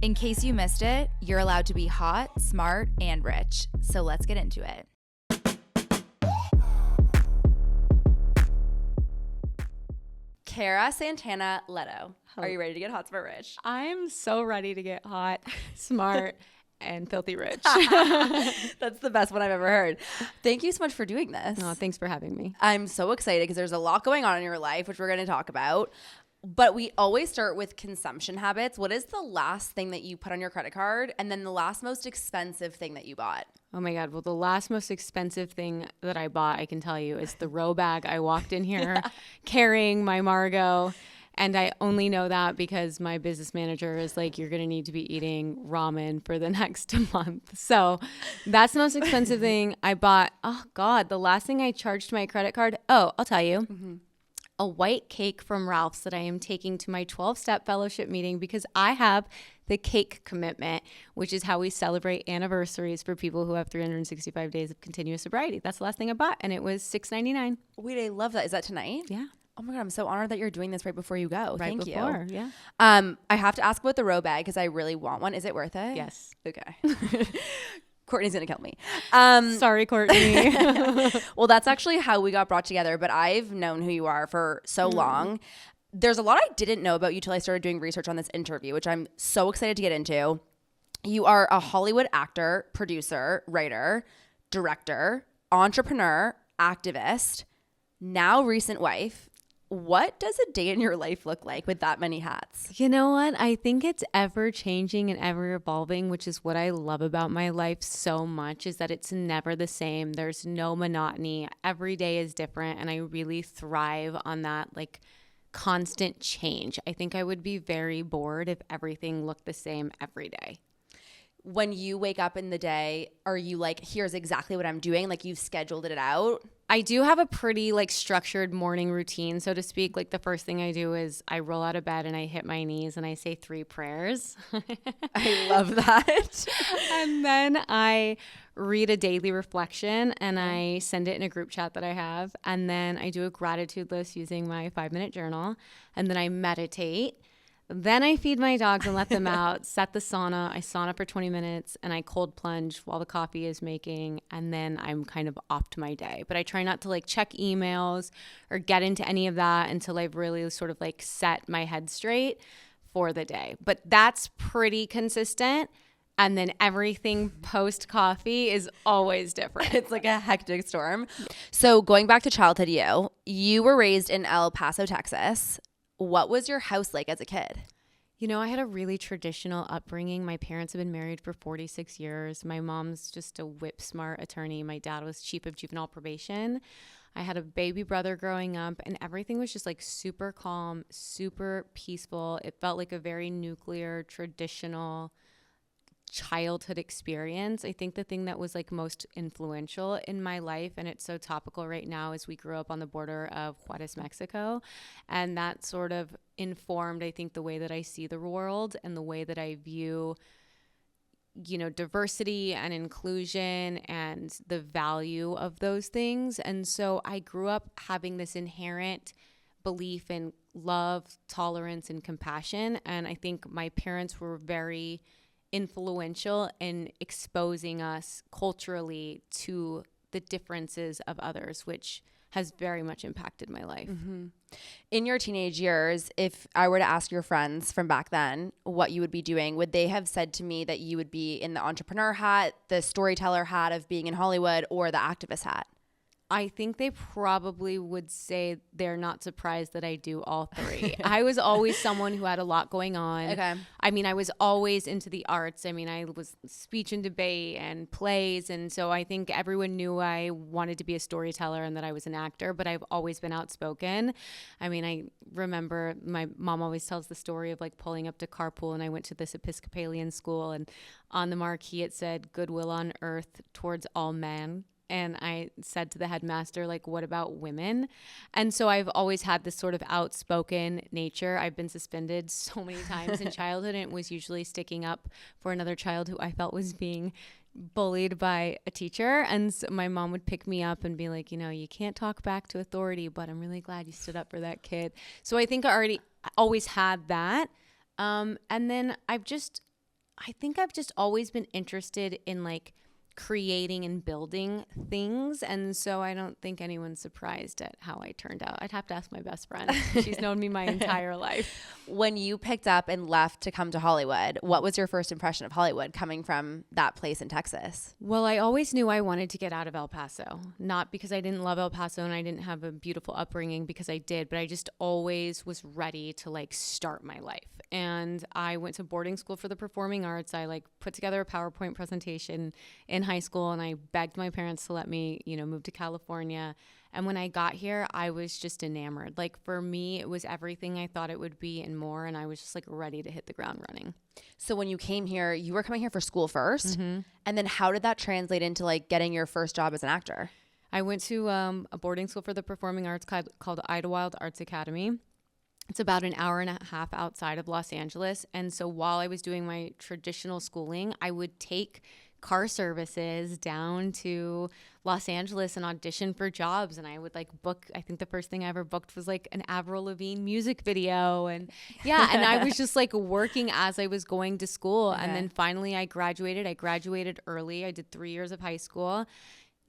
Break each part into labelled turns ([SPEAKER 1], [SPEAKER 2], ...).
[SPEAKER 1] In case you missed it, you're allowed to be hot, smart, and rich. So let's get into it. Cara Santana Leto. Are you ready to get hot, smart, rich?
[SPEAKER 2] I'm so ready to get hot, smart, and filthy rich.
[SPEAKER 1] That's the best one I've ever heard. Thank you so much for doing this.
[SPEAKER 2] Oh, thanks for having me.
[SPEAKER 1] I'm so excited because there's a lot going on in your life, which we're going to talk about. But we always start with consumption habits. What is the last thing that you put on your credit card? And then the last most expensive thing that you bought?
[SPEAKER 2] Oh my God. Well, the last most expensive thing that I bought, I can tell you, is the row bag. I walked in here carrying my Margot. And I only know that because my business manager is like, you're going to need to be eating ramen for the next month. So that's the most expensive thing I bought. Oh God, the last thing I charged my credit card. Oh, I'll tell you. Mm-hmm. A white cake from Ralph's that I am taking to my 12-step fellowship meeting because I have the cake commitment, which is how we celebrate anniversaries for people who have 365 days of continuous sobriety. That's the last thing I bought, and it was $6.99.
[SPEAKER 1] Wait, I love that. Is that tonight?
[SPEAKER 2] Yeah.
[SPEAKER 1] Oh my God, I'm so honored that you're doing this right before you go.
[SPEAKER 2] Right
[SPEAKER 1] Thank
[SPEAKER 2] before,
[SPEAKER 1] you.
[SPEAKER 2] Yeah.
[SPEAKER 1] I have to ask about the row bag because I really want one. Is it worth it?
[SPEAKER 2] Yes.
[SPEAKER 1] Okay. Courtney's going to kill me.
[SPEAKER 2] Sorry, Courtney.
[SPEAKER 1] Well, that's actually how we got brought together, but I've known who you are for so long. There's a lot I didn't know about you till I started doing research on this interview, which I'm so excited to get into. You are a Hollywood actor, producer, writer, director, entrepreneur, activist, now recent wife. What does a day in your life look like with that many hats?
[SPEAKER 2] You know what? I think it's ever changing and ever evolving, which is what I love about my life so much, is that it's never the same. There's no monotony. Every day is different. And I really thrive on that, like, constant change. I think I would be very bored if everything looked the same every day.
[SPEAKER 1] When you wake up in the day, are you like, here's exactly what I'm doing? Like, you've scheduled it out?
[SPEAKER 2] I do have a pretty like structured morning routine, so to speak. Like the first thing I do is I roll out of bed and I hit my knees and I say 3 prayers.
[SPEAKER 1] I love that.
[SPEAKER 2] And then I read a daily reflection and I send it in a group chat that I have. And then I do a gratitude list using my 5-minute journal. And then I meditate. Then I feed my dogs and let them out, set the sauna. I sauna for 20 minutes and I cold plunge while the coffee is making. And then I'm kind of off to my day. But I try not to like check emails or get into any of that until I've really sort of like set my head straight for the day. But that's pretty consistent. And then everything post coffee is always different.
[SPEAKER 1] It's like a hectic storm. So going back to childhood, you were raised in El Paso, Texas. What was your house like as a kid?
[SPEAKER 2] You know, I had a really traditional upbringing. My parents have been married for 46 years. My mom's just a whip smart attorney. My dad was chief of juvenile probation. I had a baby brother growing up, and everything was just like super calm, super peaceful. It felt like a very nuclear, traditional childhood experience. I think the thing that was like most influential in my life, and it's so topical right now, is we grew up on the border of Juarez, Mexico, and that sort of informed, I think, the way that I see the world and the way that I view, you know, diversity and inclusion and the value of those things. And so I grew up having this inherent belief in love, tolerance, and compassion. And I think my parents were very influential in exposing us culturally to the differences of others, which has very much impacted my life.
[SPEAKER 1] Mm-hmm. In your teenage years, if I were to ask your friends from back then what you would be doing, would they have said to me that you would be in the entrepreneur hat, the storyteller hat of being in Hollywood, or the activist hat?
[SPEAKER 2] I think they probably would say they're not surprised that I do all 3. I was always someone who had a lot going on.
[SPEAKER 1] Okay.
[SPEAKER 2] I mean, I was always into the arts. I mean, I was speech and debate and plays. And so I think everyone knew I wanted to be a storyteller and that I was an actor, but I've always been outspoken. I mean, I remember my mom always tells the story of like pulling up to carpool, and I went to this Episcopalian school, and on the marquee it said goodwill on earth towards all men. And I said to the headmaster, like, what about women? And so I've always had this sort of outspoken nature. I've been suspended so many times in childhood, and it was usually sticking up for another child who I felt was being bullied by a teacher. And so my mom would pick me up and be like, you know, you can't talk back to authority, but I'm really glad you stood up for that kid. So I think I always had that. And then I've just I think I've just always been interested in like creating and building things. And so I don't think anyone's surprised at how I turned out. I'd have to ask my best friend. She's known me my entire life.
[SPEAKER 1] When you picked up and left to come to Hollywood, what was your first impression of Hollywood coming from that place in Texas?
[SPEAKER 2] Well, I always knew I wanted to get out of El Paso, not because I didn't love El Paso and I didn't have a beautiful upbringing, because I did, but I just always was ready to like start my life. And I went to boarding school for the performing arts. I like put together a PowerPoint presentation in high school, and I begged my parents to let me, move to California. And when I got here, I was just enamored. Like for me, it was everything I thought it would be and more. And I was just like ready to hit the ground running.
[SPEAKER 1] So when you came here, you were coming here for school first.
[SPEAKER 2] Mm-hmm.
[SPEAKER 1] And then how did that translate into like getting your first job as an actor?
[SPEAKER 2] I went to a boarding school for the performing arts called Idlewild Arts Academy. It's about an hour and a half outside of Los Angeles. And so while I was doing my traditional schooling, I would take car services down to Los Angeles and audition for jobs. And I would like book, I think the first thing I ever booked was like an Avril Lavigne music video. And yeah, and I was just like working as I was going to school.
[SPEAKER 1] Okay.
[SPEAKER 2] And then finally I graduated. I graduated early. I did 3 years of high school,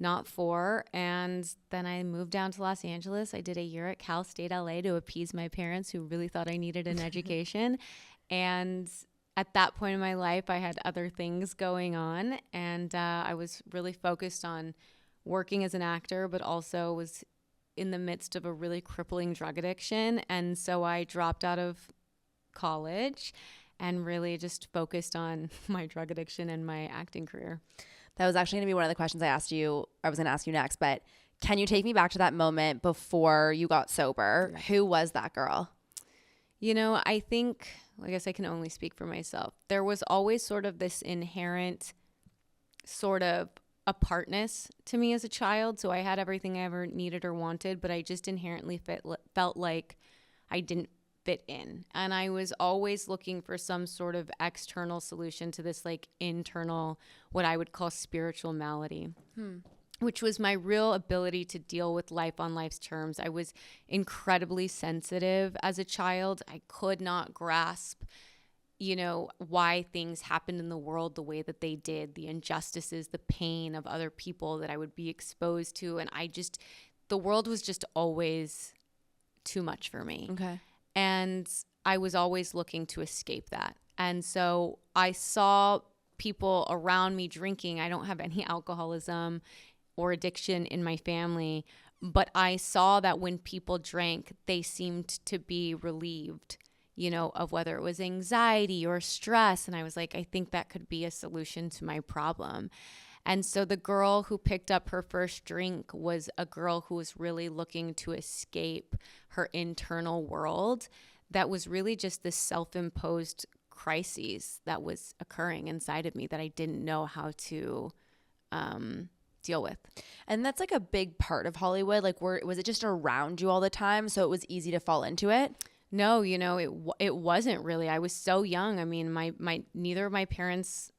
[SPEAKER 2] not 4. And then I moved down to Los Angeles. I did a year at Cal State LA to appease my parents who really thought I needed an education. And at that point in my life, I had other things going on, and I was really focused on working as an actor, but also was in the midst of a really crippling drug addiction. And so I dropped out of college and really just focused on my drug addiction and my acting career.
[SPEAKER 1] That was actually going to be one of the questions I was going to ask you next, but can you take me back to that moment before you got sober? Yeah. Who was that girl?
[SPEAKER 2] I think, I guess I can only speak for myself. There was always sort of this inherent sort of apartness to me as a child. So I had everything I ever needed or wanted, but I just inherently felt like I didn't fit in. And I was always looking for some sort of external solution to this like internal, what I would call spiritual malady. Which was my real ability to deal with life on life's terms. I was incredibly sensitive as a child. I could not grasp, why things happened in the world the way that they did, the injustices, the pain of other people that I would be exposed to. And the world was just always too much for me.
[SPEAKER 1] Okay.
[SPEAKER 2] And I was always looking to escape that. And so I saw people around me drinking. I don't have any alcoholism or addiction in my family, but I saw that when people drank, they seemed to be relieved, of whether it was anxiety or stress. And I was like, I think that could be a solution to my problem. And so the girl who picked up her first drink was a girl who was really looking to escape her internal world that was really just this self-imposed crises that was occurring inside of me that I didn't know how to deal with.
[SPEAKER 1] And that's like a big part of Hollywood. Like, was it just around you all the time, so it was easy to fall into it?
[SPEAKER 2] No, it wasn't really. I was so young. I mean, neither of my parents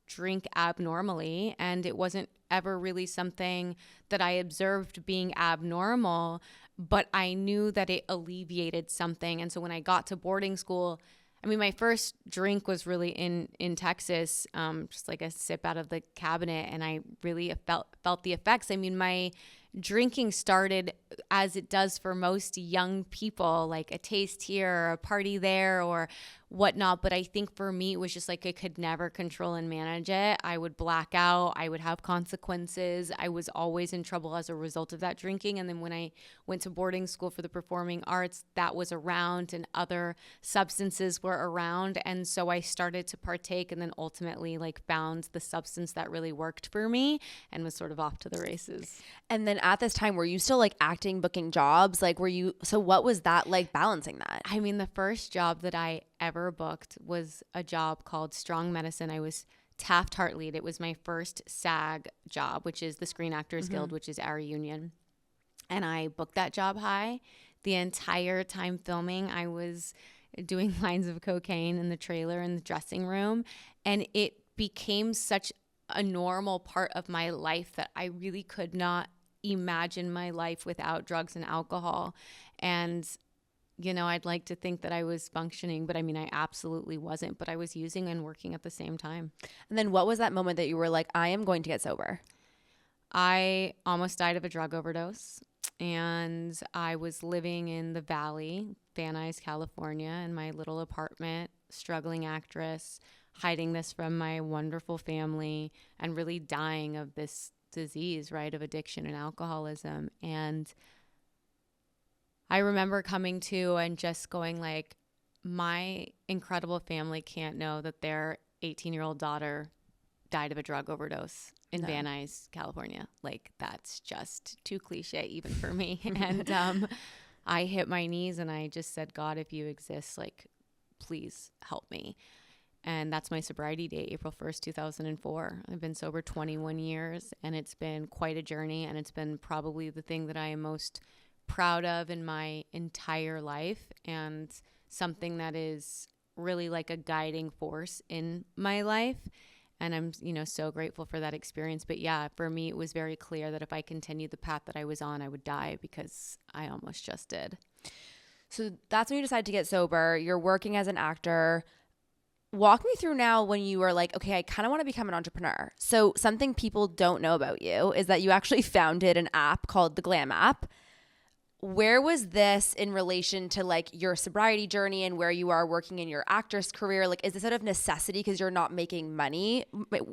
[SPEAKER 2] drink abnormally, and it wasn't ever really something that I observed being abnormal, but I knew that it alleviated something. And so when I got to boarding school, I mean, my first drink was really in Texas, just like a sip out of the cabinet, and I really felt the effects. I mean, my drinking started as it does for most young people, like a taste here or a party there or whatnot. But I think for me, it was just like I could never control and manage it. I would black out. I would have consequences. I was always in trouble as a result of that drinking. And then when I went to boarding school for the performing arts, that was around and other substances were around. And so I started to partake and then ultimately like found the substance that really worked for me and was sort of off to the races.
[SPEAKER 1] And then at this time, were you still like acting, booking jobs? Like, so what was that like balancing that?
[SPEAKER 2] I mean, the first job that I ever booked was a job called Strong Medicine. I was Taft-Hart lead. It was my first SAG job, which is the Screen Actors Guild, which is our union. And I booked that job high. The entire time filming, I was doing lines of cocaine in the trailer in the dressing room. And it became such a normal part of my life that I really could not imagine my life without drugs and alcohol. And you know, I'd like to think that I was functioning, but I mean, I absolutely wasn't, but I was using and working at the same time.
[SPEAKER 1] And then what was that moment that you were like, I am going to get sober?
[SPEAKER 2] I almost died of a drug overdose, and I was living in the Valley, Van Nuys, California, in my little apartment, struggling actress, hiding this from my wonderful family, and really dying of this disease, right, of addiction and alcoholism. And I remember coming to and just going like, my incredible family can't know that their 18-year-old daughter died of a drug overdose in Van Nuys, California. Like, that's just too cliche even for me. And I hit my knees and I just said, God, if you exist, like, please help me. And that's my sobriety date, April 1st, 2004. I've been sober 21 years, and it's been quite a journey, and it's been probably the thing that I am most proud of in my entire life, and something that is really like a guiding force in my life. And I'm, you know, so grateful for that experience. But yeah, for me, it was very clear that if I continued the path that I was on, I would die, because I almost just did.
[SPEAKER 1] So that's when you decided to get sober. You're working as an actor. Walk me through now when you were like, okay, I kind of want to become an entrepreneur. So something people don't know about you is that you actually founded an app called the Glam app. Where was this in relation to like your sobriety journey and where you are working in your actress career? Like, is this out of necessity because you're not making money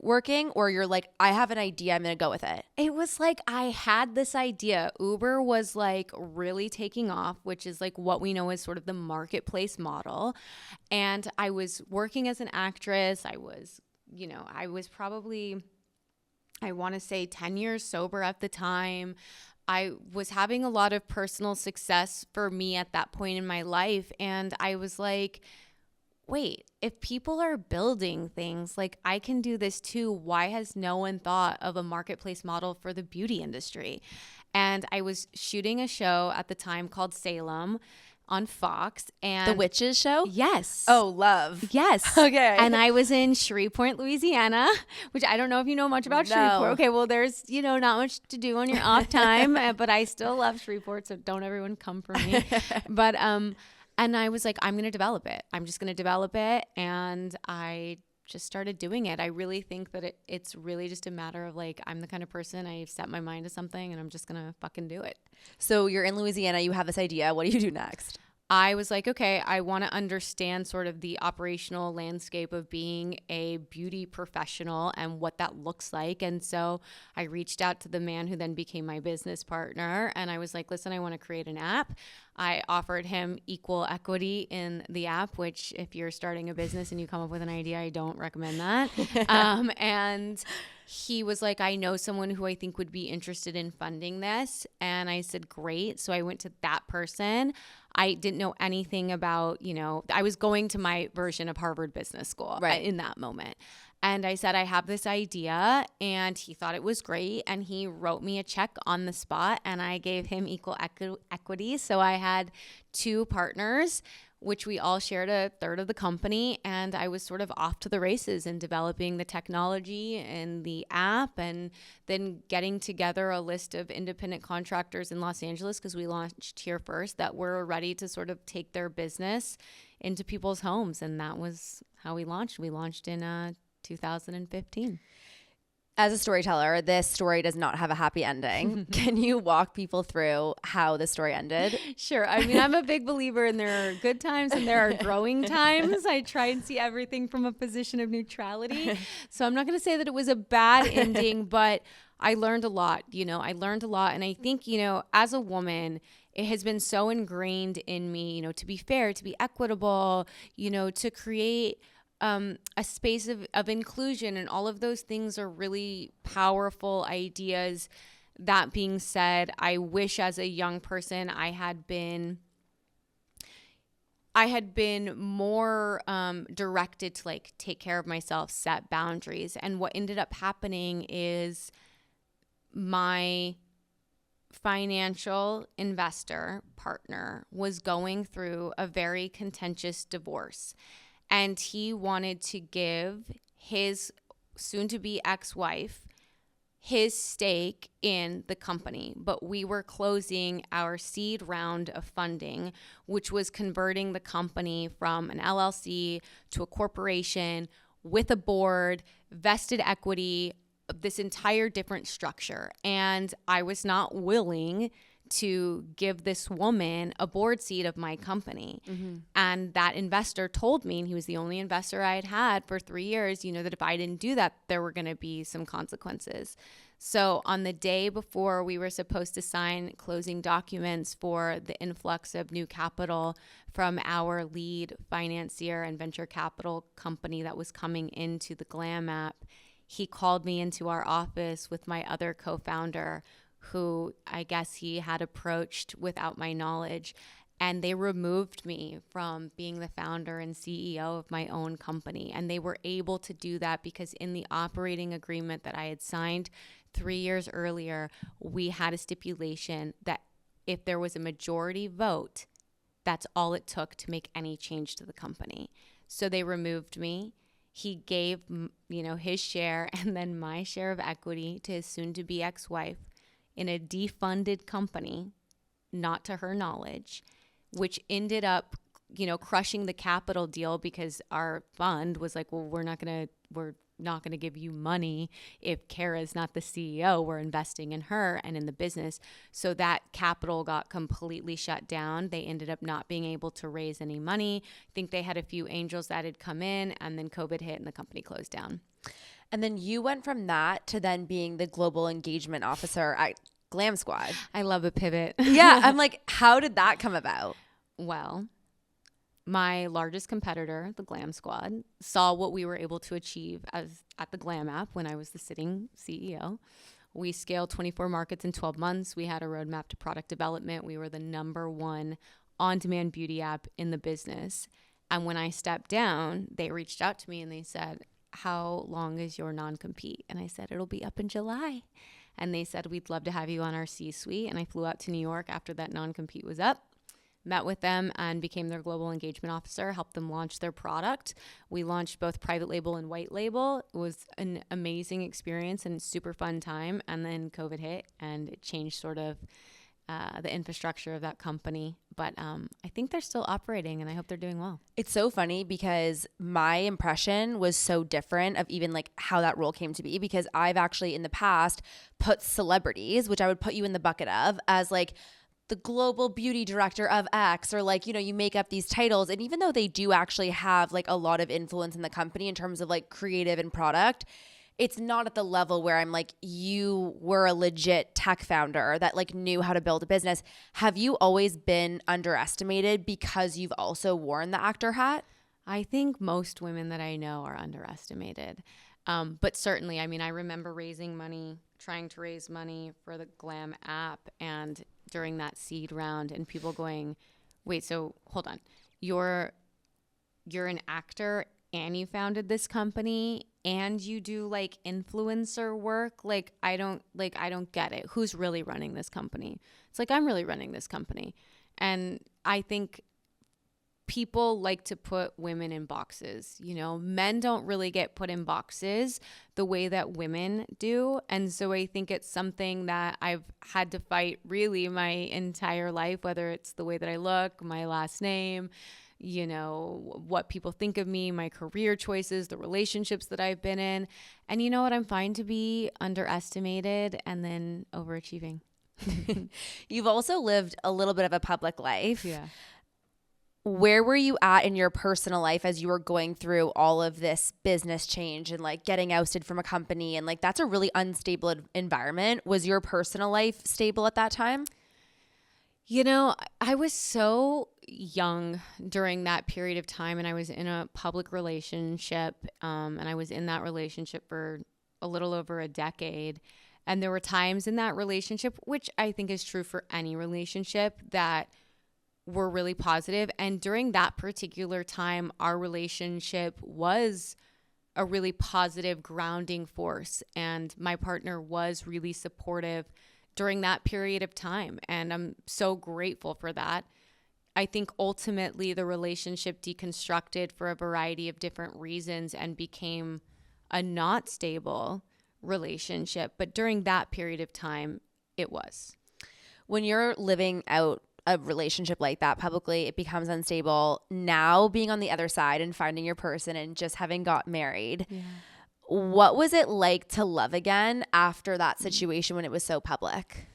[SPEAKER 1] working, or you're like, I have an idea, I'm going to go with it?
[SPEAKER 2] It was like I had this idea. Uber was like really taking off, which is like what we know as sort of the marketplace model. And I was working as an actress. I was probably, I want to say 10 years sober at the time. I was having a lot of personal success for me at that point in my life. And I was like, wait, if people are building things, like I can do this too. Why has no one thought of a marketplace model for the beauty industry? And I was shooting a show at the time called Salem on Fox. And
[SPEAKER 1] the Witches show?
[SPEAKER 2] Yes.
[SPEAKER 1] Oh, love.
[SPEAKER 2] Yes.
[SPEAKER 1] Okay.
[SPEAKER 2] And I was in Shreveport, Louisiana, which I don't know if you know much about Shreveport. Okay, well, there's, not much to do on your off time, but I still love Shreveport, so don't everyone come for me. But and I was like, I'm going to develop it. I'm just going to develop it, and I just started doing it. I really think that it's really just a matter of like, I'm the kind of person, I set my mind to something and I'm just going to fucking do it.
[SPEAKER 1] So you're in Louisiana, you have this idea. What do you do next?
[SPEAKER 2] I was like, okay, I want to understand sort of the operational landscape of being a beauty professional and what that looks like. And so I reached out to the man who then became my business partner. And I was like, listen, I want to create an app. I offered him equal equity in the app, which if you're starting a business and you come up with an idea, I don't recommend that. And he was like, I know someone who I think would be interested in funding this. And I said, great. So I went to that person. I didn't know anything about, I was going to my version of Harvard Business School in that moment. And I said, I have this idea, and he thought it was great. And he wrote me a check on the spot, and I gave him equal equity. So I had two partners, which we all shared a third of the company. And I was sort of off to the races in developing the technology and the app, and then getting together a list of independent contractors in Los Angeles, because we launched here first, that were ready to sort of take their business into people's homes. And that was how we launched. We launched in 2015.
[SPEAKER 1] As a storyteller, this story does not have a happy ending. Can you walk people through how the story ended?
[SPEAKER 2] Sure. I mean, I'm a big believer in there are good times and there are growing times. I try and see everything from a position of neutrality. So I'm not going to say that it was a bad ending, but I learned a lot. I learned a lot. And I think, as a woman, it has been so ingrained in me, to be fair, to be equitable, to create a space of inclusion, and all of those things are really powerful ideas. That being said, I wish as a young person I had been more directed to like take care of myself, set boundaries. And what ended up happening is my financial investor partner was going through a very contentious divorce. And he wanted to give his soon-to-be ex-wife his stake in the company, but we were closing our seed round of funding, which was converting the company from an LLC to a corporation with a board, vested equity, this entire different structure. And I was not willing to give this woman a board seat of my company. And that investor told me, and he was the only investor I had had for 3 years, that if I didn't do that, there were going to be some consequences. So on the day before we were supposed to sign closing documents for the influx of new capital from our lead financier and venture capital company that was coming into the Glam app, he called me into our office with my other co-founder, who I guess he had approached without my knowledge. And they removed me from being the founder and CEO of my own company. And they were able to do that because in the operating agreement that I had signed 3 years earlier, we had a stipulation that if there was a majority vote, that's all it took to make any change to the company. So they removed me. He gave, his share and then my share of equity to his soon-to-be ex-wife in a defunded company, not to her knowledge, which ended up, crushing the capital deal because our fund was like, well, we're not going to give you money if Cara's not the CEO. We're investing in her and in the business. So that capital got completely shut down. They ended up not being able to raise any money. I think they had a few angels that had come in, and then COVID hit and the company closed down.
[SPEAKER 1] And then you went from that to then being the global engagement officer at Glam Squad.
[SPEAKER 2] I love a pivot.
[SPEAKER 1] Yeah. I'm like, how did that come about?
[SPEAKER 2] Well, my largest competitor, the Glam Squad, saw what we were able to achieve at the Glam app when I was the sitting CEO. We scaled 24 markets in 12 months. We had a roadmap to product development. We were the #1 on-demand beauty app in the business. And when I stepped down, they reached out to me and they said, how long is your non-compete? And I said, it'll be up in July. And they said, we'd love to have you on our C-suite. And I flew out to New York after that non-compete was up, met with them and became their global engagement officer, helped them launch their product. We launched both private label and white label. It was an amazing experience and super fun time. And then COVID hit and it changed sort of the infrastructure of that company. But I think they're still operating and I hope they're doing well.
[SPEAKER 1] It's so funny because my impression was so different of even like how that role came to be, because I've actually in the past put celebrities, which I would put you in the bucket of, as like the global beauty director of X, or like, you make up these titles. And even though they do actually have like a lot of influence in the company in terms of like creative and product, it's not at the level where I'm like, you were a legit tech founder that like knew how to build a business. Have you always been underestimated because you've also worn the actor hat?
[SPEAKER 2] I think most women that I know are underestimated. But certainly, I mean, I remember trying to raise money for the Glam app, and during that seed round and people going, wait, so hold on, you're an actor and you founded this company and you do like influencer work? I don't get it. Who's really running this company? It's like, I'm really running this company. And I think people like to put women in boxes. Men don't really get put in boxes the way that women do. And so I think it's something that I've had to fight really my entire life, whether it's the way that I look, my last name, what people think of me, my career choices, the relationships that I've been in. And you know what? I'm fine to be underestimated and then overachieving.
[SPEAKER 1] You've also lived a little bit of a public life.
[SPEAKER 2] Yeah.
[SPEAKER 1] Where were you at in your personal life as you were going through all of this business change and like getting ousted from a company? And like, that's a really unstable environment. Was your personal life stable at that time?
[SPEAKER 2] I was so young during that period of time, and I was in a public relationship, and I was in that relationship for a little over a decade. And there were times in that relationship, which I think is true for any relationship, that were really positive. And during that particular time, our relationship was a really positive grounding force. And my partner was really supportive during that period of time. And I'm so grateful for that. I think ultimately the relationship deconstructed for a variety of different reasons and became a not stable relationship. But during that period of time, it was.
[SPEAKER 1] When you're living out a relationship like that publicly, it becomes unstable. Now being on the other side and finding your person and just having got married, what was it like to love again after that situation when it was so public?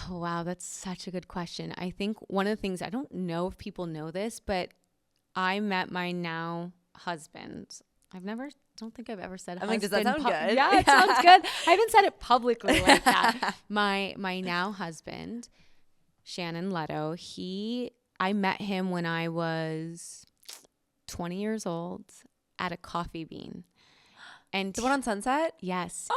[SPEAKER 2] Oh, wow. That's such a good question. I think one of the things, I don't know if people know this, but I met my now husband. Don't think I've ever said husband.
[SPEAKER 1] Does that sound good?
[SPEAKER 2] Yeah, it sounds good. I haven't said it publicly like that. My now husband, Shannon Leto, I met him when I was 20 years old at a Coffee Bean. And
[SPEAKER 1] The one on Sunset?
[SPEAKER 2] yes,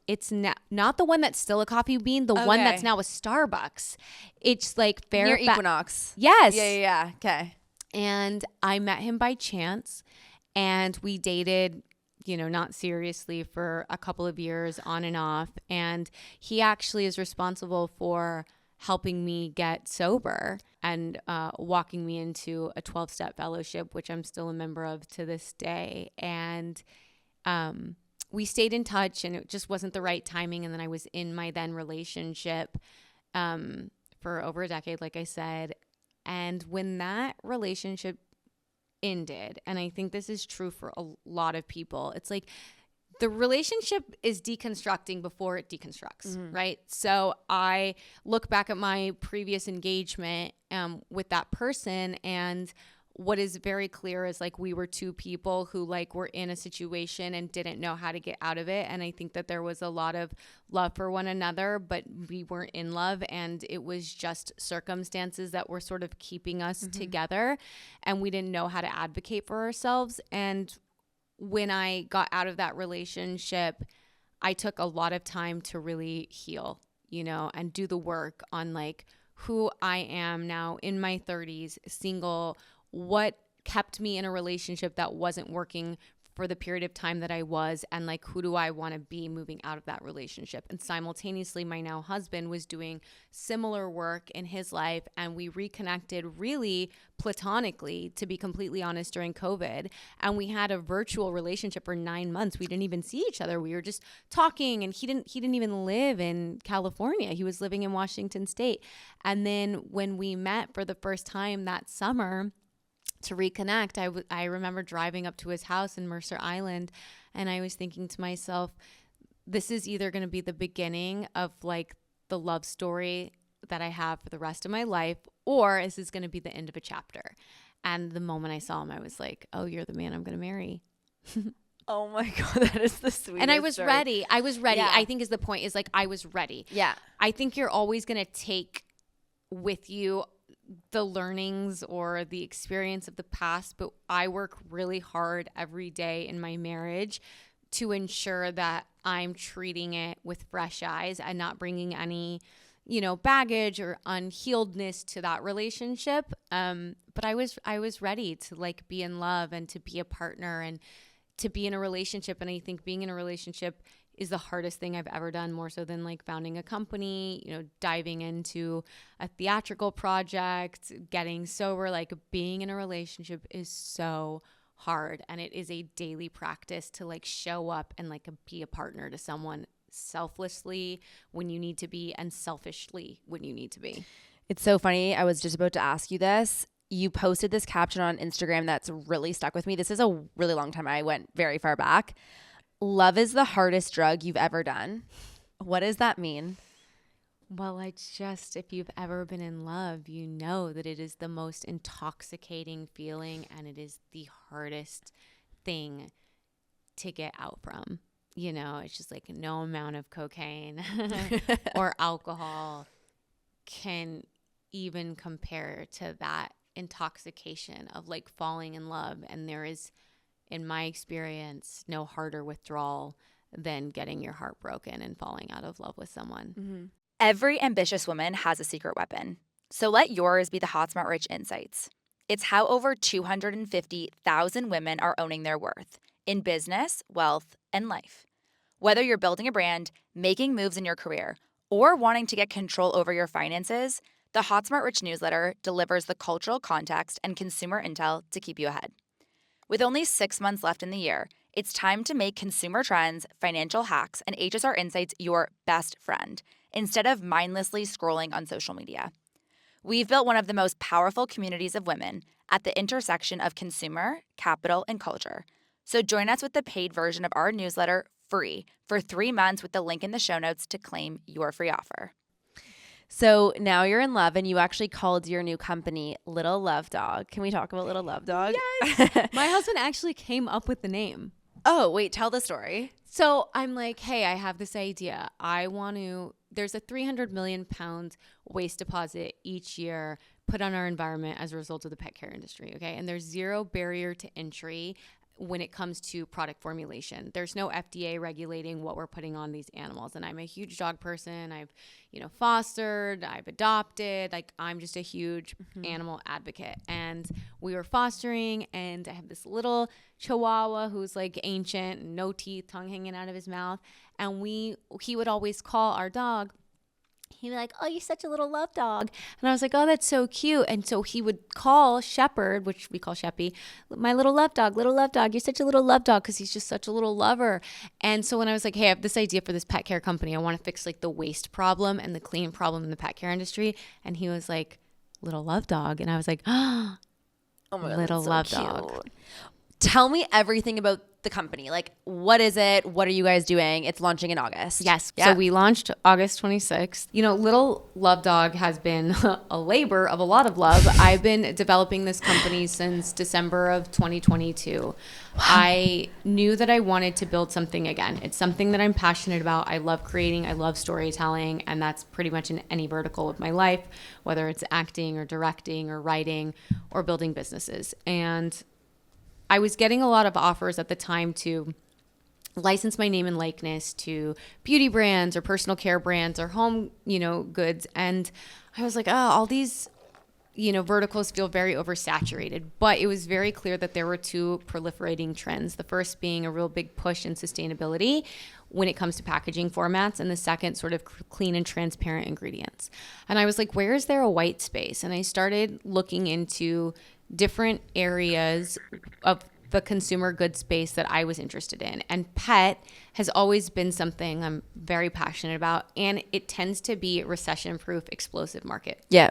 [SPEAKER 2] it's not the one that's still a Coffee Bean, the one that's now a Starbucks. It's like
[SPEAKER 1] Near Equinox.
[SPEAKER 2] Yes.
[SPEAKER 1] Yeah. Okay.
[SPEAKER 2] And I met him by chance, and we dated, not seriously, for a couple of years on and off. And he actually is responsible for helping me get sober and walking me into a 12-step fellowship, which I'm still a member of to this day. And we stayed in touch, and it just wasn't the right timing. And then I was in my then relationship for over a decade, like I said. And when that relationship ended, and I think this is true for a lot of people, it's like the relationship is deconstructing before it deconstructs, right? So I look back at my previous engagement with that person, and what is very clear is like we were two people who like were in a situation and didn't know how to get out of it. And I think that there was a lot of love for one another, but we weren't in love, and it was just circumstances that were sort of keeping us together, and we didn't know how to advocate for ourselves. And when I got out of that relationship, I took a lot of time to really heal, and do the work on like who I am now in my 30s, single, what kept me in a relationship that wasn't working for the period of time that I was, and like who do I want to be moving out of that relationship. And simultaneously, my now husband was doing similar work in his life, and we reconnected really platonically, to be completely honest, during COVID. And we had a virtual relationship for 9 months. We didn't even see each other. We were just talking, and he didn't even live in California. He was living in Washington State. And then when we met for the first time that summer to reconnect, I remember driving up to his house in Mercer Island, and I was thinking to myself, this is either going to be the beginning of like the love story that I have for the rest of my life, or this is going to be the end of a chapter. And the moment I saw him, I was like, oh, you're the man I'm going to marry.
[SPEAKER 1] Oh my God, that is the sweetest.
[SPEAKER 2] And I was ready.
[SPEAKER 1] Yeah.
[SPEAKER 2] I think is the point, is like I was ready.
[SPEAKER 1] Yeah.
[SPEAKER 2] I think you're always going to take with you the learnings or the experience of the past, but I work really hard every day in my marriage to ensure that I'm treating it with fresh eyes and not bringing any, baggage or unhealedness to that relationship. But I was ready to like be in love and to be a partner and to be in a relationship. And I think being in a relationship is the hardest thing I've ever done, more so than like founding a company, diving into a theatrical project, getting sober. Like being in a relationship is so hard, and it is a daily practice to like show up and like be a partner to someone selflessly when you need to be, and selfishly when you need to be.
[SPEAKER 1] It's so funny. I was just about to ask you this. You posted this caption on Instagram that's really stuck with me. This is a really long time. I went very far back. Love is the hardest drug you've ever done. What does that mean?
[SPEAKER 2] Well, if you've ever been in love, you know that it is the most intoxicating feeling, and it is the hardest thing to get out from. It's just like no amount of cocaine or alcohol can even compare to that intoxication of like falling in love. And there is, in my experience, no harder withdrawal than getting your heart broken and falling out of love with someone.
[SPEAKER 1] Mm-hmm.
[SPEAKER 3] Every ambitious woman has a secret weapon. So let yours be the Hot Smart Rich Insights. It's how over 250,000 women are owning their worth in business, wealth, and life. Whether you're building a brand, making moves in your career, or wanting to get control over your finances, the Hot Smart Rich newsletter delivers the cultural context and consumer intel to keep you ahead. With only 6 months left in the year, It's time to make consumer trends, financial hacks, and HSR insights your best friend instead of mindlessly scrolling on social media. We've built one of the most powerful communities of women at the intersection of consumer, capital, and culture. So join us with the paid version of our newsletter free for 3 months with the link in the show notes to claim your free offer.
[SPEAKER 1] So now you're in love and you actually called your new company Lil Luv Dog. Can we talk about Lil Luv Dog?
[SPEAKER 2] Yes. My husband actually came up with the name.
[SPEAKER 1] Oh, wait, tell the story.
[SPEAKER 2] So I'm like, hey, I have this idea. There's a 300 million pound waste deposit each year put on our environment as a result of the pet care industry. Okay. And there's zero barrier to entry when it comes to product formulation. There's no FDA regulating what we're putting on these animals. And I'm a huge dog person. I've, fostered, I've adopted, like I'm just a huge animal advocate. And we were fostering, and I have this little Chihuahua who's like ancient, no teeth, tongue hanging out of his mouth. And he would always call our dog. He'd be like, oh, you're such a little love dog. And I was like, oh, that's so cute. And so he would call Shepherd, which we call Sheppy, my little love dog, you're such a little love dog, because he's just such a little lover. And so when I was like, hey, I have this idea for this pet care company. I want to fix like the waste problem and the clean problem in the pet care industry. And he was like, little love dog. And I was like, oh
[SPEAKER 1] my God,
[SPEAKER 2] little
[SPEAKER 1] so
[SPEAKER 2] love
[SPEAKER 1] cute.
[SPEAKER 2] dog.
[SPEAKER 1] Tell me everything about the company. Like, what is it? What are you guys doing? It's launching in August.
[SPEAKER 2] Yes.
[SPEAKER 1] Yeah.
[SPEAKER 2] So we launched August 26th. Little Love Dog has been a labor of a lot of love. I've been developing this company since December of 2022. Wow. I knew that I wanted to build something again. It's something that I'm passionate about. I love creating. I love storytelling. And that's pretty much in any vertical of my life, whether it's acting or directing or writing or building businesses. And I was getting a lot of offers at the time to license my name and likeness to beauty brands or personal care brands or home, goods. And I was like, oh, all these, verticals feel very oversaturated. But it was very clear that there were two proliferating trends. The first being a real big push in sustainability when it comes to packaging formats, and the second sort of clean and transparent ingredients. And I was like, where is there a white space? And I started looking into different areas of the consumer goods space that I was interested in. And pet has always been something I'm very passionate about, and it tends to be a recession-proof, explosive market.
[SPEAKER 1] Yeah.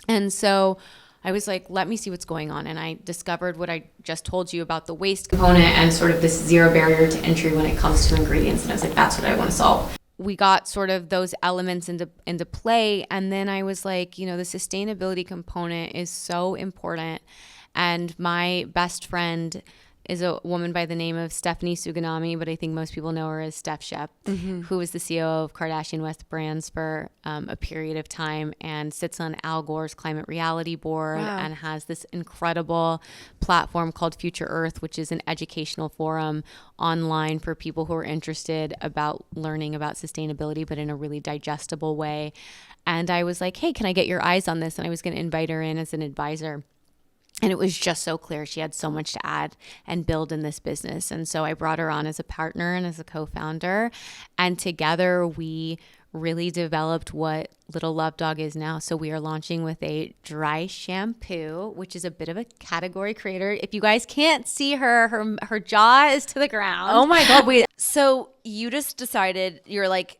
[SPEAKER 2] And so I was like, let me see what's going on. And I discovered what I just told you about the waste component and sort of this zero barrier to entry when it comes to ingredients. And I was like, that's what I want to solve. We got sort of those elements into play. And then I was like, the sustainability component is so important. And my best friend is a woman by the name of Stephanie Suganami, but I think most people know her as Steph Shep, who was the CEO of Kardashian West Brands for a period of time and sits on Al Gore's Climate Reality Board and has this incredible platform called Future Earth, which is an educational forum online for people who are interested about learning about sustainability, but in a really digestible way. And I was like, hey, can I get your eyes on this? And I was going to invite her in as an advisor. And it was just so clear. She had so much to add and build in this business. And so I brought her on as a partner and as a co-founder. And together we really developed what Lil Luv Dog is now. So we are launching with a dry shampoo, which is a bit of a category creator. If you guys can't see her jaw is to the ground.
[SPEAKER 1] Oh my God, wait. So you just decided, you're like,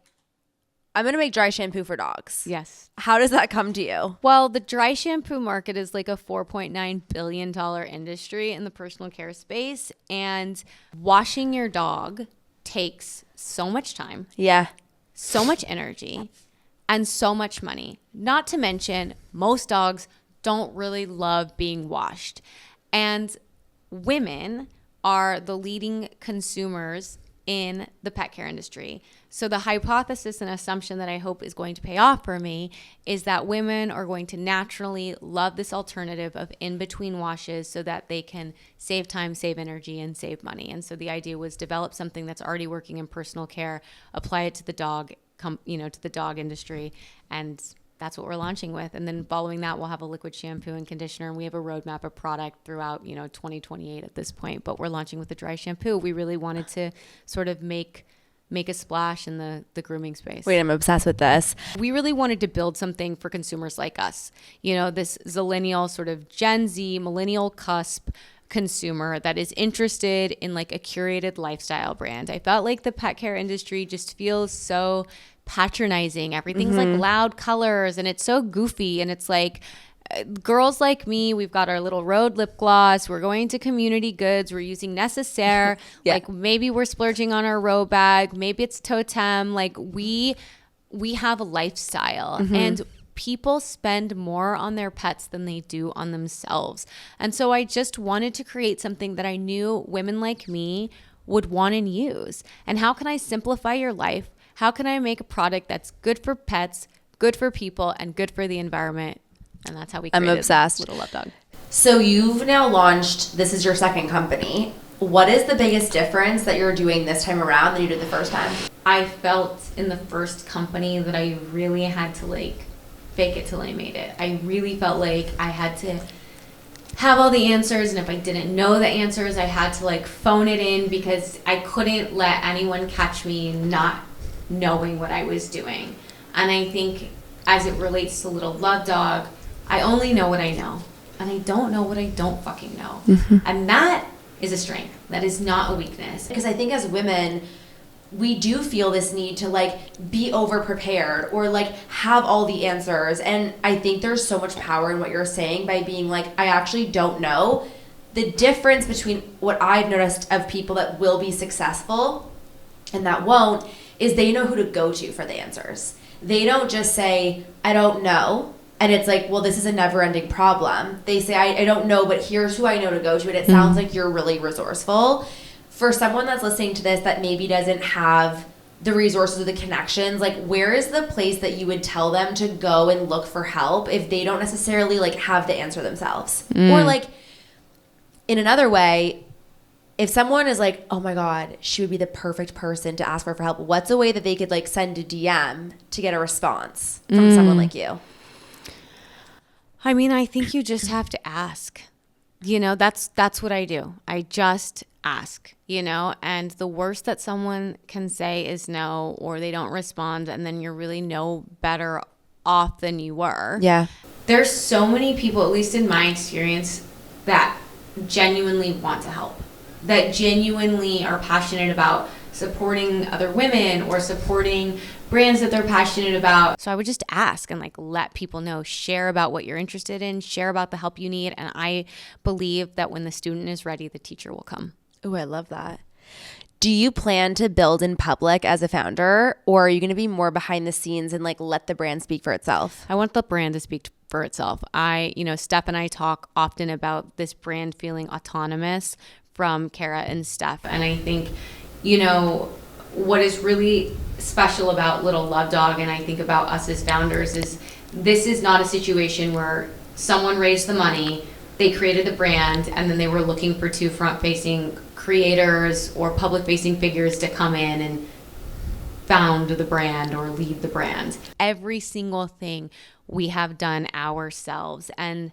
[SPEAKER 1] I'm going to make dry shampoo for dogs.
[SPEAKER 2] Yes.
[SPEAKER 1] How does that come to you?
[SPEAKER 2] Well, the dry shampoo market is like a $4.9 billion industry in the personal care space. And washing your dog takes so much time.
[SPEAKER 1] Yeah.
[SPEAKER 2] So much energy and so much money. Not to mention, most dogs don't really love being washed. And women are the leading consumers in the pet care industry. So the hypothesis and assumption that I hope is going to pay off for me is that women are going to naturally love this alternative of in-between washes so that they can save time, save energy, and save money. And so the idea was develop something that's already working in personal care, apply it to the dog, to the dog industry, and that's what we're launching with. And then following that, we'll have a liquid shampoo and conditioner. And we have a roadmap of product throughout, 2028 at this point. But we're launching with the dry shampoo. We really wanted to sort of make a splash in the grooming space.
[SPEAKER 1] Wait, I'm obsessed with this.
[SPEAKER 2] We really wanted to build something for consumers like us. This zillennial sort of Gen Z, millennial cusp consumer that is interested in like a curated lifestyle brand. I felt like the pet care industry just feels so patronizing. Everything's like loud colors and it's so goofy, and it's like girls like me, we've got our little Rhode lip gloss, we're going to Community Goods, we're using Necessaire, like maybe we're splurging on our Row bag, maybe it's Totem. Like we have a lifestyle, and people spend more on their pets than they do on themselves. And so I just wanted to create something that I knew women like me would want and use. And how can I simplify your life? How can I make a product that's good for pets, good for people, and good for the environment? And that's how we created Little Love Dog.
[SPEAKER 1] So you've now launched, this is your second company. What is the biggest difference that you're doing this time around than you did the first time?
[SPEAKER 2] I felt in the first company that I really had to like fake it till I made it. I really felt like I had to have all the answers, and if I didn't know the answers, I had to like phone it in, because I couldn't let anyone catch me not knowing what I was doing. And I think as it relates to Little Love Dog, I only know what I know, and I don't know what I don't fucking know. And that is a strength. That is not a weakness.
[SPEAKER 1] Because I think as women, we do feel this need to like be over prepared or like have all the answers. And I think there's so much power in what you're saying by being like, I actually don't know. The difference between what I've noticed of people that will be successful and that won't is they know who to go to for the answers. They don't just say, I don't know. And it's like, well, this is a never-ending problem. They say, I don't know, but here's who I know to go to. And it sounds like you're really resourceful. For someone that's listening to this that maybe doesn't have the resources or the connections, like where is the place that you would tell them to go and look for help if they don't necessarily like have the answer themselves? Or like in another way, if someone is like, oh my God, she would be the perfect person to ask for help, what's a way that they could like send a DM to get a response from someone like you?
[SPEAKER 2] I mean, I think you just have to ask. You know, that's what I do. I just ask, you know, and the worst that someone can say is no, or they don't respond, and then you're really no better off than you were.
[SPEAKER 1] Yeah.
[SPEAKER 2] There's so many people, at least in my experience, that genuinely want to help, that genuinely are passionate about supporting other women or supporting brands that they're passionate about. So I would just ask and like let people know, share about what you're interested in, share about the help you need. And I believe that when the student is ready, the teacher will come.
[SPEAKER 1] Oh, I love that. Do you plan to build in public as a founder, or are you going to be more behind the scenes and like let the brand speak for itself?
[SPEAKER 2] I want the brand to speak for itself. Steph and I talk often about this brand feeling autonomous from Cara and Steph. And I think, you know, what is really special about Little Love Dog, and I think about us as founders, is this is not a situation where someone raised the money, they created the brand, and then they were looking for two front-facing creators or public-facing figures to come in and found the brand or lead the brand. Every single thing we have done ourselves, and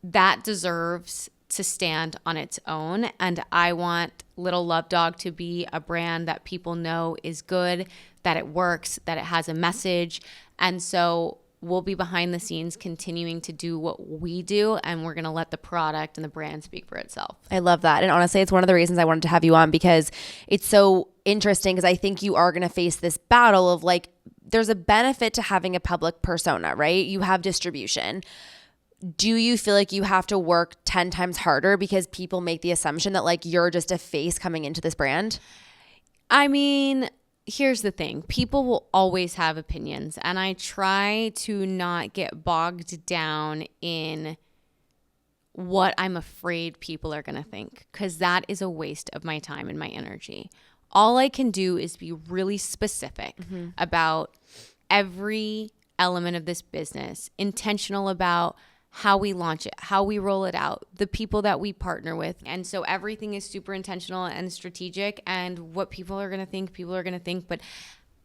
[SPEAKER 2] that deserves to stand on its own. And I want Little Love Dog to be a brand that people know is good, that it works, that it has a message. And so we'll be behind the scenes continuing to do what we do, and we're going to let the product and the brand speak for itself.
[SPEAKER 1] I love that. And honestly, it's one of the reasons I wanted to have you on, because it's so interesting, because I think you are going to face this battle of like, there's a benefit to having a public persona, right? You have distribution. Do you feel like you have to work 10 times harder because people make the assumption that like you're just a face coming into this brand?
[SPEAKER 2] I mean, here's the thing. People will always have opinions, and I try to not get bogged down in what I'm afraid people are going to think, because that is a waste of my time and my energy. All I can do is be really specific about every element of this business, intentional about how we launch it, how we roll it out, the people that we partner with. And so everything is super intentional and strategic, and what people are going to think, people are going to think. But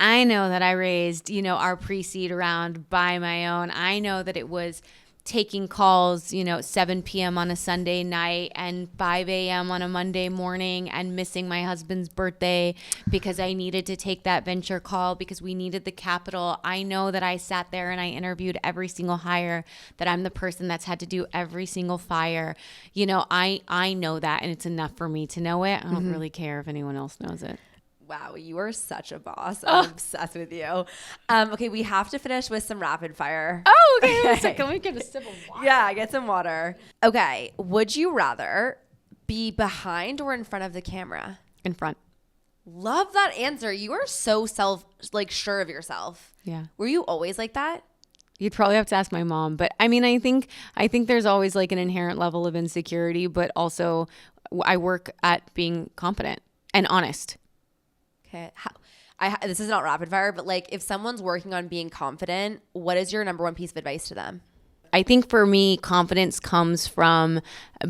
[SPEAKER 2] I know that I raised, our pre-seed round by my own. I know that it was taking calls, 7 p.m. on a Sunday night and 5 a.m. on a Monday morning and missing my husband's birthday because I needed to take that venture call because we needed the capital. I know that I sat there and I interviewed every single hire, that I'm the person that's had to do every single fire. I know that, and it's enough for me to know it. I don't really care if anyone else knows it.
[SPEAKER 1] Wow, you are such a boss. I'm obsessed with you. Okay, we have to finish with some rapid fire.
[SPEAKER 2] Oh, okay. So can we get a sip of water?
[SPEAKER 1] Yeah, get some water. Okay, would you rather be behind or in front of the camera?
[SPEAKER 2] In front.
[SPEAKER 1] Love that answer. You are so sure of yourself.
[SPEAKER 2] Yeah.
[SPEAKER 1] Were you always like that?
[SPEAKER 2] You'd probably have to ask my mom, but I mean, I think there's always like an inherent level of insecurity, but also I work at being confident and honest.
[SPEAKER 1] Okay. This is not rapid fire, but like if someone's working on being confident, what is your number one piece of advice to them?
[SPEAKER 2] I think for me, confidence comes from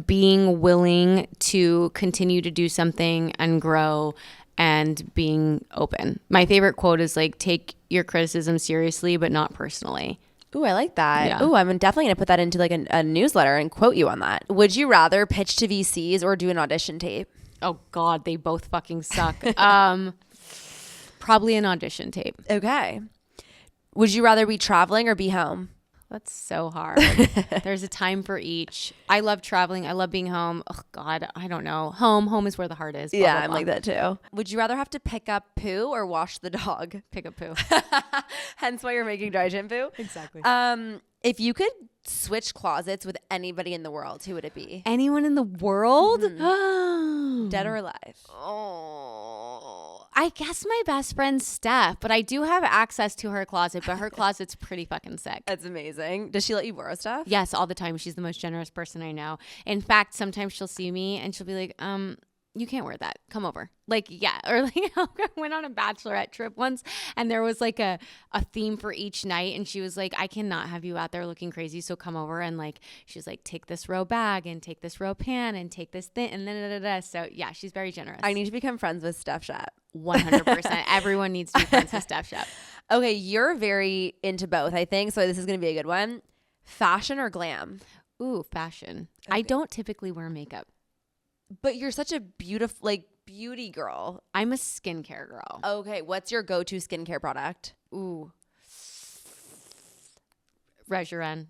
[SPEAKER 2] being willing to continue to do something and grow and being open. My favorite quote is like, take your criticism seriously, but not personally.
[SPEAKER 1] Ooh, I like that.
[SPEAKER 2] Yeah.
[SPEAKER 1] Ooh, I'm definitely going to put that into like a newsletter and quote you on that. Would you rather pitch to VCs or do an audition tape?
[SPEAKER 2] Oh God, they both fucking suck. Probably an audition tape.
[SPEAKER 1] Okay. Would you rather be traveling or be home?
[SPEAKER 2] That's so hard. There's a time for each. I love traveling. I love being home. Oh God, I don't know. Home is where the heart is. Blah,
[SPEAKER 1] Yeah,
[SPEAKER 2] blah,
[SPEAKER 1] I'm
[SPEAKER 2] blah.
[SPEAKER 1] like that too. Would you rather have to pick up poo or wash the dog?
[SPEAKER 2] Pick up poo.
[SPEAKER 1] Hence why you're making dry shampoo.
[SPEAKER 2] Exactly.
[SPEAKER 1] If you could switch closets with anybody in the world, who would it be?
[SPEAKER 2] Anyone in the world?
[SPEAKER 1] Dead or alive?
[SPEAKER 2] Oh, I guess my best friend Steph, but I do have access to her closet, but her closet's pretty fucking sick.
[SPEAKER 1] That's amazing. Does she let you borrow stuff?
[SPEAKER 2] Yes, all the time. She's the most generous person I know. In fact, sometimes she'll see me and she'll be like, you can't wear that. Come over. Like, yeah. Or like, I went on a bachelorette trip once and there was like a theme for each night. And she was like, I cannot have you out there looking crazy. So come over. And like, she's like, take this row bag and take this row pan and take this thing. And then, so yeah, she's very generous.
[SPEAKER 1] I need to become friends with Steph Shep.
[SPEAKER 2] 100%. Everyone needs to be friends with Steph Shep.
[SPEAKER 1] Okay, you're very into both, I think. So this is going to be a good one. Fashion or glam?
[SPEAKER 2] Ooh, fashion.
[SPEAKER 1] Okay.
[SPEAKER 2] I don't typically wear makeup.
[SPEAKER 1] But you're such a beautiful, like, beauty girl.
[SPEAKER 2] I'm a skincare girl.
[SPEAKER 1] Okay, what's your go-to skincare product?
[SPEAKER 2] Ooh. Rejuran.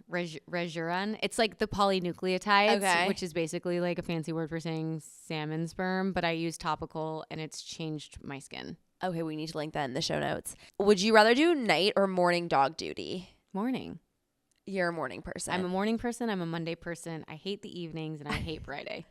[SPEAKER 2] It's like the polynucleotides,
[SPEAKER 1] Okay.
[SPEAKER 2] which is basically like a fancy word for saying salmon sperm, but I use topical and it's changed my skin.
[SPEAKER 1] Okay, we need to link that in the show notes. Would you rather do night or morning dog duty?
[SPEAKER 2] Morning.
[SPEAKER 1] You're a morning person.
[SPEAKER 2] I'm a morning person. I'm a Monday person. I hate the evenings and I hate Friday.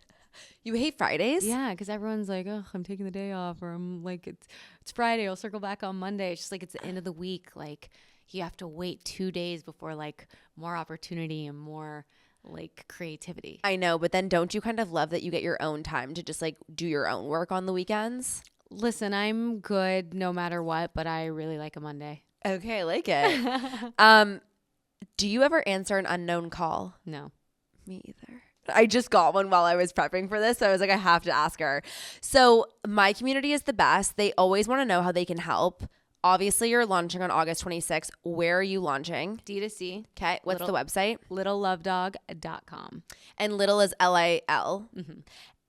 [SPEAKER 1] You hate Fridays?
[SPEAKER 2] Yeah, because everyone's like, oh, I'm taking the day off, or I'm like, it's Friday. I'll circle back on Monday. It's just like it's the end of the week. Like you have to wait 2 days before like more opportunity and more like creativity.
[SPEAKER 1] I know, but then don't you kind of love that you get your own time to just like do your own work on the weekends?
[SPEAKER 2] Listen, I'm good no matter what, but I really like a Monday.
[SPEAKER 1] Okay, I like it. Do you ever answer an unknown call?
[SPEAKER 2] No.
[SPEAKER 1] Me either. I just got one while I was prepping for this. So I was like, I have to ask her. So my community is the best. They always want to know how they can help. Obviously, you're launching on August 26th. Where are you launching?
[SPEAKER 2] D2C.
[SPEAKER 1] Okay. What's the website?
[SPEAKER 2] LittleLoveDog.com.
[SPEAKER 1] And Little is Lil.
[SPEAKER 2] Mm-hmm.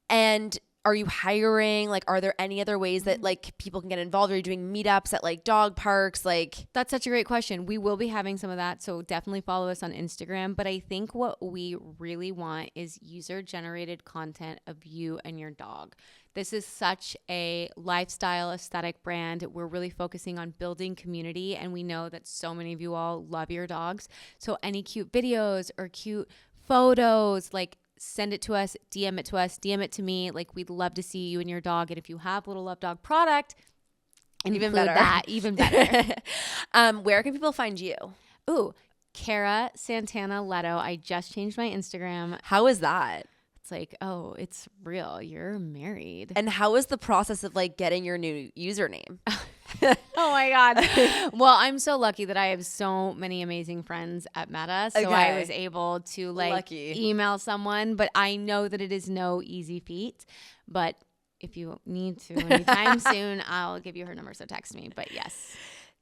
[SPEAKER 1] And are you hiring? Like, are there any other ways that like people can get involved? Are you doing meetups at like dog parks? Like,
[SPEAKER 2] that's such a great question. We will be having some of that. So definitely follow us on Instagram. But I think what we really want is user-generated content of you and your dog. This is such a lifestyle aesthetic brand. We're really focusing on building community. And we know that so many of you all love your dogs. So any cute videos or cute photos, like send it to us, DM it to us, DM it to me. Like we'd love to see you and your dog. And if you have Little Love Dog product,
[SPEAKER 1] even
[SPEAKER 2] include
[SPEAKER 1] better.
[SPEAKER 2] that, even better.
[SPEAKER 1] Where can people find you?
[SPEAKER 2] Ooh, Cara Santana Leto. I just changed my Instagram.
[SPEAKER 1] How is that?
[SPEAKER 2] It's like, oh, it's real. You're married.
[SPEAKER 1] And how is the process of like getting your new username?
[SPEAKER 2] Oh my God. Well, I'm so lucky that I have so many amazing friends at Meta. So
[SPEAKER 1] Okay.
[SPEAKER 2] I was able to like
[SPEAKER 1] Lucky.
[SPEAKER 2] email someone, but I know that it is no easy feat. But if you need to anytime soon, I'll give you her number. So text me. But yes.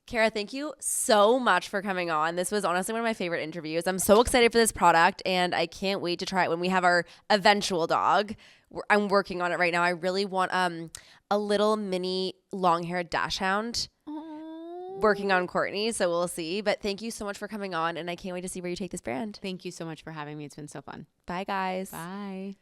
[SPEAKER 1] Cara, thank you so much for coming on. This was honestly one of my favorite interviews. I'm so excited for this product, and I can't wait to try it when we have our eventual dog. I'm working on it right now. I really want a little mini long-haired dachshund. Working on Courtney, so we'll see. But thank you so much for coming on, and I can't wait to see where you take this brand.
[SPEAKER 2] Thank you so much for having me. It's been so fun.
[SPEAKER 1] Bye, guys.
[SPEAKER 2] Bye.